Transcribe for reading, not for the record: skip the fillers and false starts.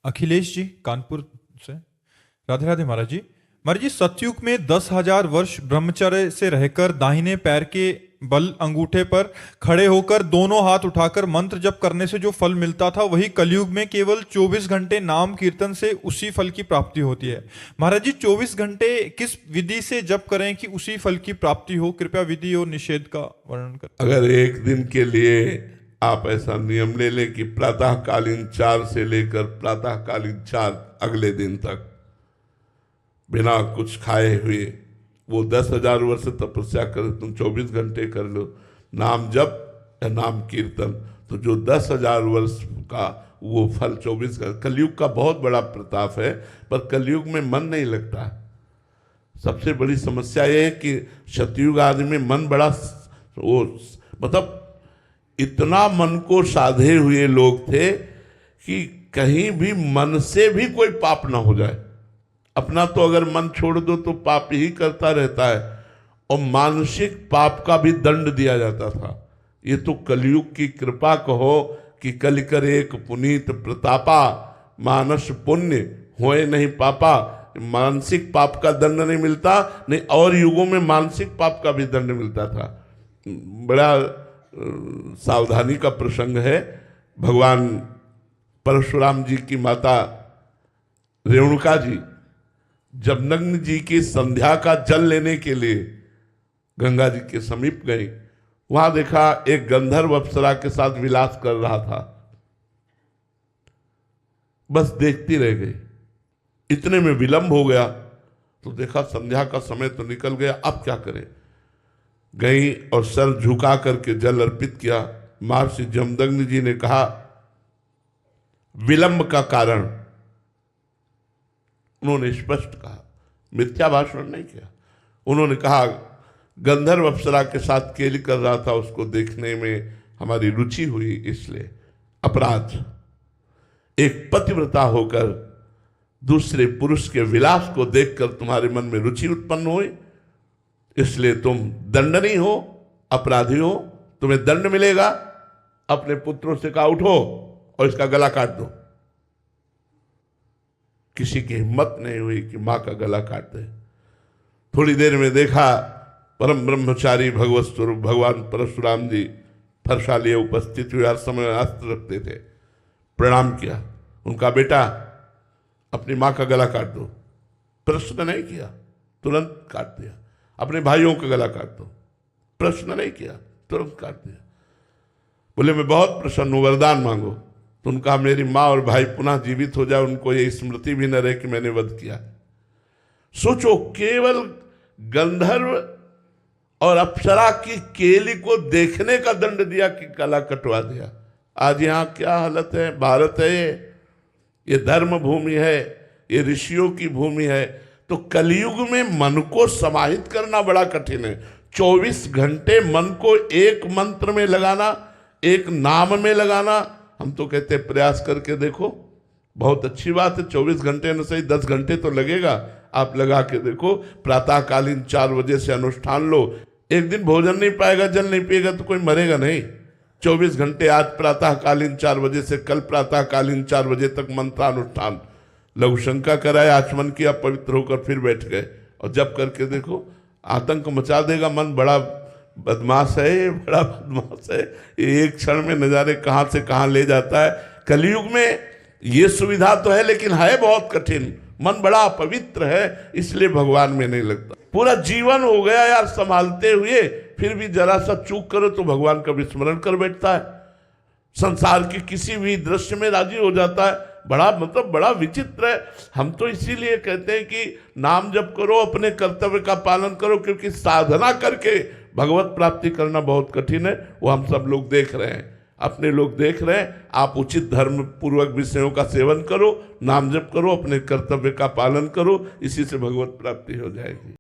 अखिलेश जी कानपुर से। राधे राधे महाराज जी सतयुग में 10,000 वर्ष ब्रह्मचर्य से रहकर दाहिने पैर के बल अंगूठे पर खड़े होकर दोनों हाथ उठाकर मंत्र जप करने से जो फल मिलता था, वही कलयुग में केवल 24 घंटे नाम कीर्तन से उसी फल की प्राप्ति होती है। महाराज जी 24 घंटे किस विधि से जप करें कि उसी फल की प्राप्ति हो? कृपया विधि और निषेध का वर्णन करें। अगर एक दिन के लिए आप ऐसा नियम ले लें कि प्रातःकालीन 4 से लेकर प्रातःकालीन 4 अगले दिन तक बिना कुछ खाए हुए वो 10,000 वर्ष तपस्या करे, तुम 24 घंटे कर लो नाम जप या नाम कीर्तन, तो जो 10,000 वर्ष का वो फल 24 घंटे। कलयुग का बहुत बड़ा प्रताप है, पर कलयुग में मन नहीं लगता। सबसे बड़ी समस्या ये है कि सतयुग आदि में मन बड़ा वो मतलब इतना मन को साधे हुए लोग थे कि कहीं भी मन से भी कोई पाप ना हो जाए। अपना तो अगर मन छोड़ दो तो पाप ही करता रहता है, और मानसिक पाप का भी दंड दिया जाता था। ये तो कलयुग की कृपा कहो कि कल करे एक पुनीत प्रतापा, मानस पुण्य होए नहीं पापा। मानसिक पाप का दंड नहीं मिलता, नहीं और युगों में मानसिक पाप का भी दंड मिलता था। बड़ा सावधानी का प्रसंग है। भगवान परशुराम जी की माता रेणुका जी जब नग्न जी की संध्या का जल लेने के लिए गंगा जी के समीप गई, वहां देखा एक गंधर्व अप्सरा के साथ विलास कर रहा था। बस देखती रह गई। इतने में विलंब हो गया तो देखा संध्या का समय तो निकल गया, अब क्या करें। गई और सर झुका करके जल अर्पित किया। महर्षि जमदग्नि जी ने कहा विलंब का कारण, उन्होंने स्पष्ट कहा, मिथ्या भाषण नहीं किया। उन्होंने कहा गंधर्व अप्सरा के साथ केली कर रहा था, उसको देखने में हमारी रुचि हुई, इसलिए अपराध। एक पतिव्रता होकर दूसरे पुरुष के विलास को देखकर तुम्हारे मन में रुचि उत्पन्न हुई, इसलिए तुम दंडनीय हो, अपराधी हो, तुम्हें दंड मिलेगा। अपने पुत्रों से कहा उठो और इसका गला काट दो। किसी की हिम्मत नहीं हुई कि मां का गला काट दे। थोड़ी देर में देखा परम ब्रह्मचारी भगवत स्वरूप भगवान परशुराम जी फरसा लिए उपस्थित हुए, हर समय अस्त्र रखते थे। प्रणाम किया, उनका बेटा अपनी मां का गला काट दो। प्रश्न नहीं किया, तुरंत काट दिया। अपने भाइयों का गला काट दो, प्रश्न नहीं किया, तुरंत काट दिया। बोले मैं बहुत प्रसन्न हूं, वरदान मांगो। तो उनका मेरी माँ और भाई पुनः जीवित हो जाए, उनको ये स्मृति भी न रहे कि मैंने वध किया। सोचो, केवल गंधर्व और अप्सरा की केली को देखने का दंड दिया कि गला कटवा दिया। आज यहाँ क्या हालत है। भारत है ये धर्म भूमि है, ये ऋषियों की भूमि है। तो कलयुग में मन को समाहित करना बड़ा कठिन है। 24 घंटे मन को एक मंत्र में लगाना, एक नाम में लगाना। हम तो कहते हैं प्रयास करके देखो, बहुत अच्छी बात है। 24 घंटे न सही 10 घंटे तो लगेगा, आप लगा के देखो। प्रातःकालीन 4 बजे से अनुष्ठान लो। एक दिन भोजन नहीं पाएगा, जल नहीं पिएगा तो कोई मरेगा नहीं। 24 घंटे आज प्रातःकालीन 4 बजे से कल प्रातःकालीन 4 बजे तक मंत्रानुष्ठान। लघु शंका कराए, आचमन किया, पवित्र होकर फिर बैठ गए और जब करके देखो, आतंक मचा देगा। मन बड़ा बदमाश है, बड़ा बदमाश है। एक क्षण में नजारे कहां से कहां ले जाता है। कलयुग में ये सुविधा तो है, लेकिन है बहुत कठिन। मन बड़ा पवित्र है, इसलिए भगवान में नहीं लगता। पूरा जीवन हो गया यार संभालते हुए, फिर भी जरा सा चूक करो तो भगवान का विस्मरण कर बैठता है। संसार के किसी भी दृश्य में राजी हो जाता है। बड़ा विचित्र है। हम तो इसीलिए कहते हैं कि नाम जप करो, अपने कर्तव्य का पालन करो, क्योंकि साधना करके भगवत प्राप्ति करना बहुत कठिन है। वो हम सब लोग देख रहे हैं, अपने लोग देख रहे हैं। आप उचित धर्म पूर्वक विषयों का सेवन करो, नाम जप करो, अपने कर्तव्य का पालन करो, इसी से भगवत प्राप्ति हो जाएगी।